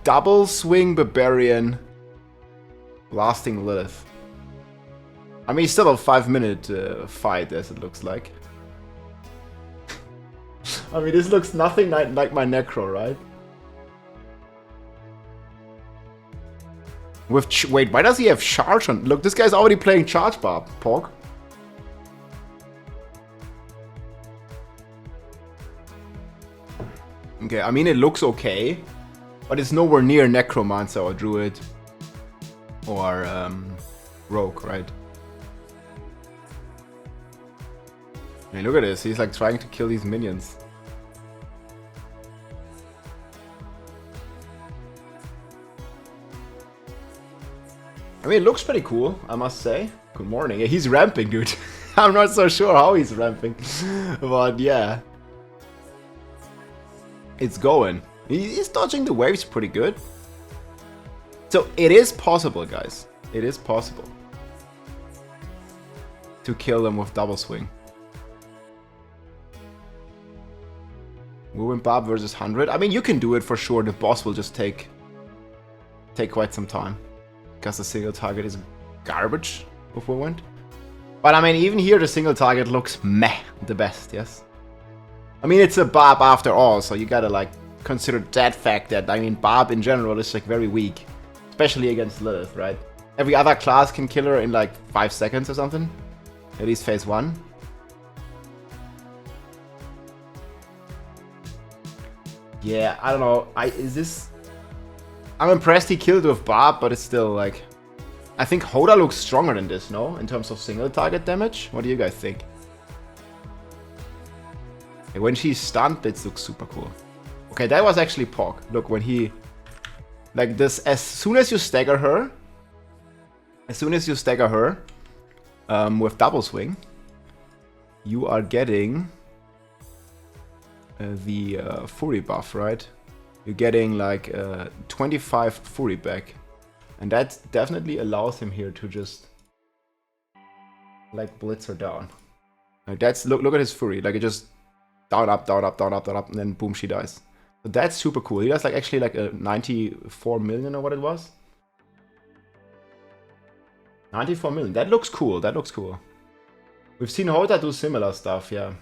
Double Swing Barbarian Blasting Lilith. I mean, it's still a 5-minute fight, as it looks like. I mean, this looks nothing like my Necro, right? With wait, why does he have charge on? Look, this guy's already playing charge barb, Pork. Okay, I mean, it looks okay, but it's nowhere near Necromancer or Druid or Rogue, right? I mean, look at this. He's like trying to kill these minions. I mean, it looks pretty cool, I must say. Good morning. Yeah, he's ramping, dude. I'm not so sure how he's ramping, but yeah. It's going. He's dodging the waves pretty good. So it is possible, guys. It is possible to kill them with double swing. Movement Barb versus 100. I mean, you can do it for sure. The boss will just take quite some time, because the single target is garbage with Whirlwind. But I mean, even here the single target looks meh the best, yes? I mean, it's a Barb after all, so you gotta like consider that fact that, I mean, Barb in general is like very weak. Especially against Lilith, right? Every other class can kill her in like 5 seconds or something. At least phase 1. Yeah, I don't know. I'm impressed he killed with Barb, but it's still like... I think Hoda looks stronger than this, no? In terms of single target damage? What do you guys think? When she's stunned, this looks super cool. Okay, that was actually Pog. Look, when he... Like this, as soon as you stagger her... with double swing, you are getting... the Fury buff, right? You're getting like 25 Fury back. And that definitely allows him here to just... like blitz her down. Like that's... Look at his Fury. Like it just... down, up, down, up, down, up, down, up, and then boom, she dies. So that's super cool. He does like actually like a 94 million or what it was. 94 million. That looks cool. That looks cool. We've seen Hoda do similar stuff, yeah.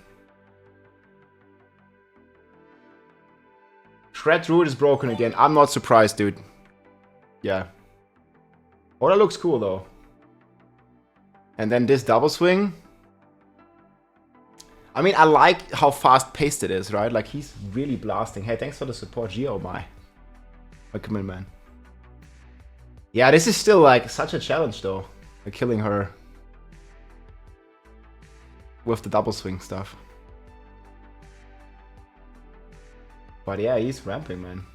Shred Druid is broken again. I'm not surprised, dude. Yeah. Hoda looks cool though. And then this double swing. I mean, I like how fast-paced it is, right? Like, he's really blasting. Hey, thanks for the support, Gio, my come in, man. Yeah, this is still, like, such a challenge, though. Like, killing her with the double swing stuff. But yeah, he's ramping, man.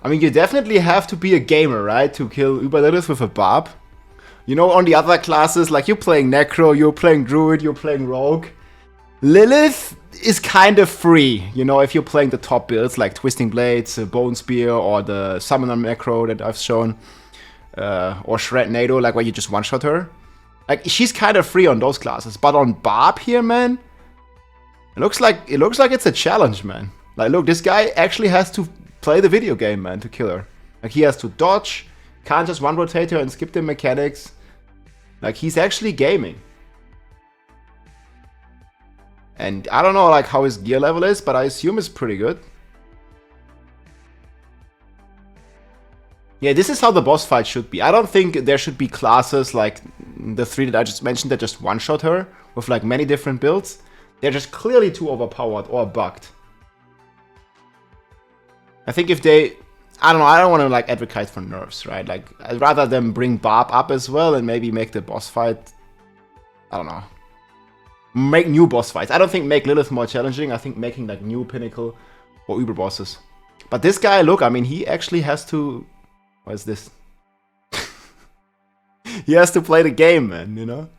I mean, you definitely have to be a gamer, right? To kill Uber Lilith with a Barb. You know, on the other classes, like you're playing Necro, you're playing Druid, you're playing Rogue. Lilith is kind of free, you know, if you're playing the top builds like Twisting Blades, Bone Spear, or the Summoner Necro that I've shown, or Shred NATO, like where you just one-shot her. Like, she's kind of free on those classes, but on Barb here, man, it looks like it's a challenge, man. Like, look, this guy actually has to play the video game, man, to kill her. Like, he has to dodge, can't just one rotate her and skip the mechanics. Like, he's actually gaming. And I don't know, like, how his gear level is, but I assume it's pretty good. Yeah, this is how the boss fight should be. I don't think there should be classes like the 3 that I just mentioned that just one-shot her with, like, many different builds. They're just clearly too overpowered or bugged. I think if they... I don't know, I don't want to like advocate for nerfs, right? Like, I'd rather them bring Barb up as well and maybe make the boss fight, I don't know, make new boss fights. I don't think make Lilith more challenging. I think making like new Pinnacle or Uber bosses. But this guy, look, I mean, he actually has to, what is this? He has to play the game, man, you know?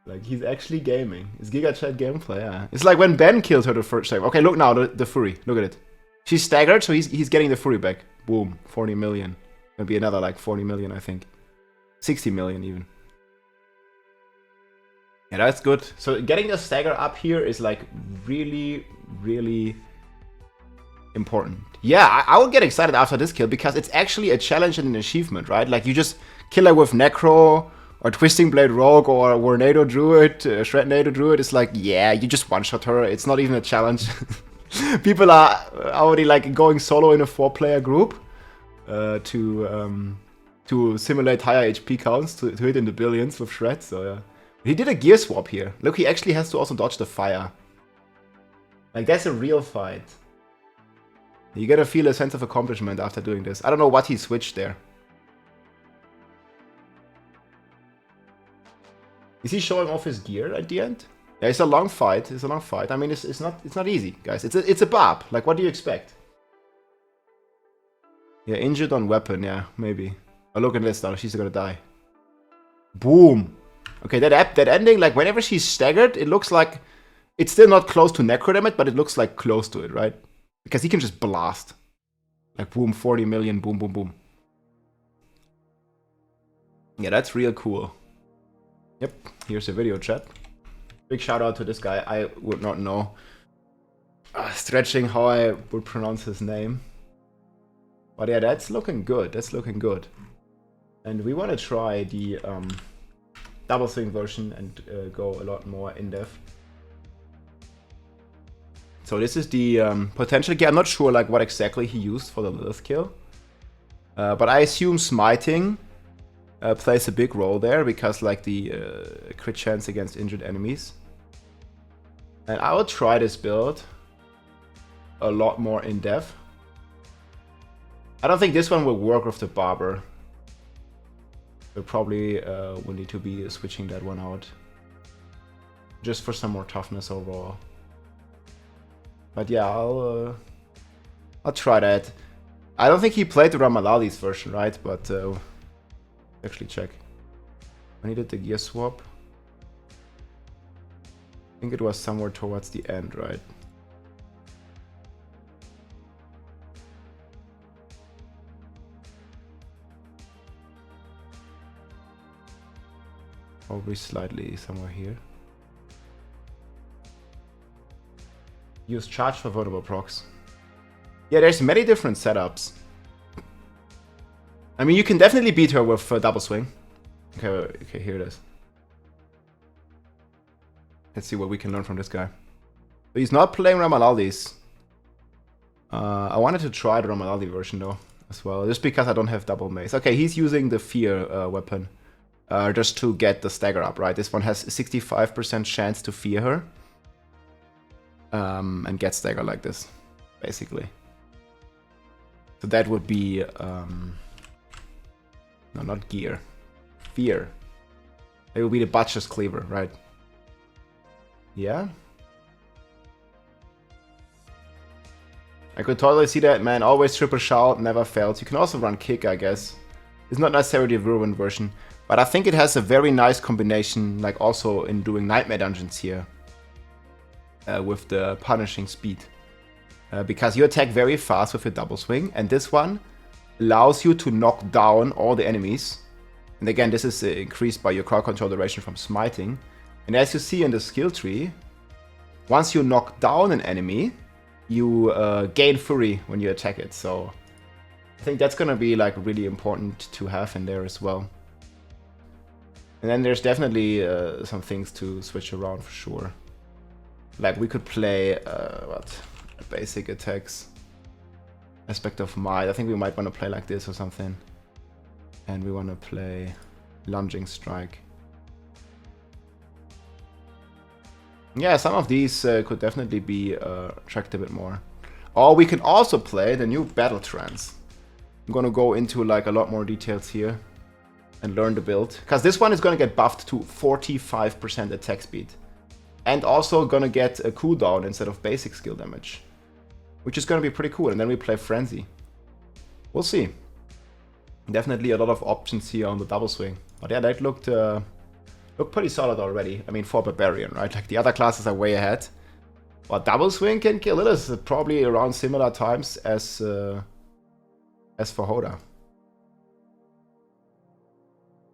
Like, he's actually gaming. It's Giga Chat gameplay, yeah. It's like when Ben killed her the first time. Okay, look now, the Fury, look at it. She's staggered, so he's getting the Fury back. Boom, 40 million. Gonna be another like 40 million, I think. 60 million even. Yeah, that's good. So getting the stagger up here is like really, really important. Yeah, I would get excited after this kill because it's actually a challenge and an achievement, right? Like, you just kill her with Necro or Twisting Blade Rogue or Warnado Druid, Shrednado Druid. It's like, yeah, you just one-shot her. It's not even a challenge. People are already like going solo in a 4-player group to simulate higher HP counts to hit in the billions with Shred. So yeah, he did a gear swap here. Look, he actually has to also dodge the fire. Like, that's a real fight. You gotta feel a sense of accomplishment after doing this. I don't know what he switched there. Is he showing off his gear at the end? Yeah, it's a long fight. It's a long fight. I mean, it's not easy, guys. It's a Barb. Like, what do you expect? Yeah, injured on weapon. Yeah, maybe. Oh, look at this now. She's gonna die. Boom. Okay, that ending, like, whenever she's staggered, it looks like it's still not close to necro damage, but it looks like close to it, right? Because he can just blast. Like, boom, 40 million, boom, boom, boom. Yeah, that's real cool. Yep, here's a video chat. Big shout out to this guy. I would not know. Stretching how I would pronounce his name. But yeah, that's looking good. That's looking good. And we want to try the double swing version and go a lot more in depth. So this is the potential gear. I'm not sure like what exactly he used for the Lilith Kill. But I assume smiting plays a big role there because like the crit chance against injured enemies. And I will try this build a lot more in depth. I don't think this one will work with the Barber. We probably will need to be switching that one out. Just for some more toughness overall. But yeah, I'll try that. I don't think he played the Ramalali's version, right? But actually check. I needed the gear swap. I think it was somewhere towards the end, right? Probably slightly somewhere here. Use charge for vulnerable procs. Yeah, there's many different setups. I mean, you can definitely beat her with double swing. Okay, here it is. Let's see what we can learn from this guy. But he's not playing Ramalaldis. I wanted to try the Ramalaldi version though, as well, just because I don't have double mace. Okay, he's using the fear weapon. Just to get the stagger up, right? This one has a 65% chance to fear her. And get stagger like this, basically. So that would be... no, not gear. Fear. It would be the Butcher's Cleaver, right? Yeah? I could totally see that, man. Always triple shout, never fails. You can also run kick, I guess. It's not necessarily the Ruin version. But I think it has a very nice combination, like also in doing Nightmare Dungeons here. With the punishing speed. Because you attack very fast with your double swing, and this one allows you to knock down all the enemies. And again, this is increased by your crowd control duration from smiting. And as you see in the skill tree, once you knock down an enemy, you gain fury when you attack it. So I think that's gonna be like really important to have in there as well. And then there's definitely some things to switch around for sure. Like we could play basic attacks, aspect of might. I think we might want to play like this or something, and we want to play lunging strike. Yeah, some of these could definitely be tracked a bit more. Or we can also play the new battle trance. I'm gonna go into like a lot more details here and learn the build, because this one is gonna get buffed to 45% attack speed. And also gonna get a cooldown instead of basic skill damage. Which is gonna be pretty cool. And then we play Frenzy. We'll see. Definitely a lot of options here on the double swing. But yeah, that looked pretty solid already. I mean, for Barbarian, right? Like the other classes are way ahead. But double swing can kill Lilith probably around similar times as for Hoda.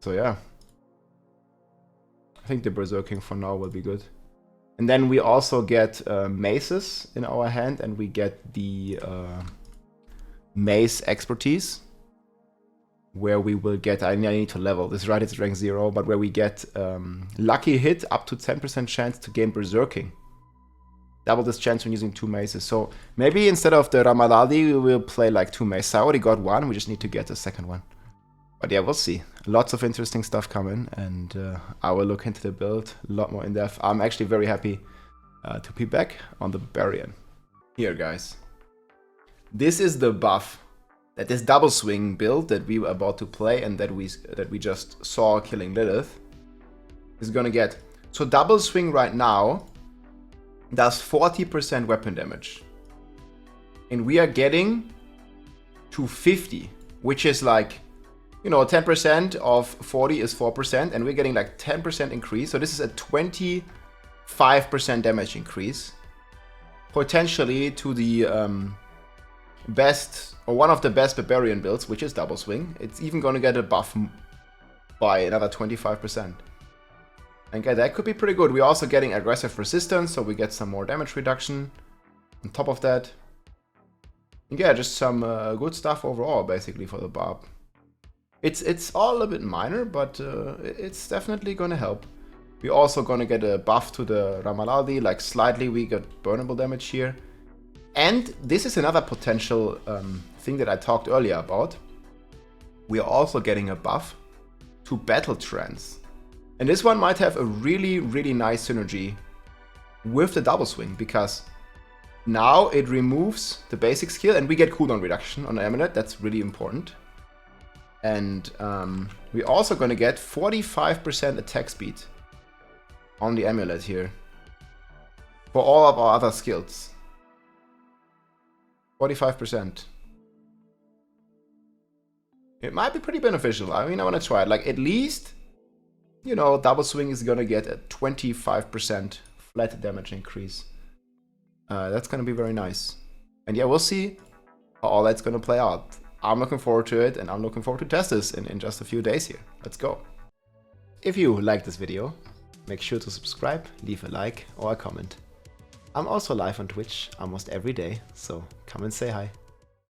So yeah. I think the Berserking for now will be good. And then we also get maces in our hand, and we get the mace expertise, where we will get, I need to level this, right? It's rank 0, but where we get lucky hit, up to 10% chance to gain berserking. Double this chance when using 2 maces. So maybe instead of the Ramaladi, we will play like 2 maces. I already got 1, we just need to get the second one. But yeah, we'll see. Lots of interesting stuff coming, and I will look into the build a lot more in depth. I'm actually very happy to be back on the Barbarian. Here, guys. This is the buff that this double swing build that we were about to play and that we just saw killing Lilith is gonna get. So double swing right now does 40% weapon damage. And we are getting to 50, which is like, you know, 10% of 40 is 4%, and we're getting like 10% increase. So this is a 25% damage increase, potentially to the best, or one of the best Barbarian builds, which is double swing. It's even going to get a buff by another 25%. And yeah, that could be pretty good. We're also getting aggressive resistance, so we get some more damage reduction on top of that. And yeah, just some good stuff overall, basically, for the Barb. It's all a bit minor, but it's definitely gonna help. We're also gonna get a buff to the Ramalaldi, like slightly we get burnable damage here. And this is another potential thing that I talked earlier about. We are also getting a buff to Battle Trance. And this one might have a really, really nice synergy with the double swing, because now it removes the basic skill and we get cooldown reduction on the amulet. That's really important. And we're also going to get 45% attack speed on the amulet here for all of our other skills. 45%. It might be pretty beneficial. I mean, I want to try it. Like, at least, you know, double swing is going to get a 25% flat damage increase. That's going to be very nice. And yeah, we'll see how all that's going to play out. I'm looking forward to it, and I'm looking forward to test this in just a few days here. Let's go. If you like this video, make sure to subscribe, leave a like or a comment. I'm also live on Twitch almost every day, so come and say hi.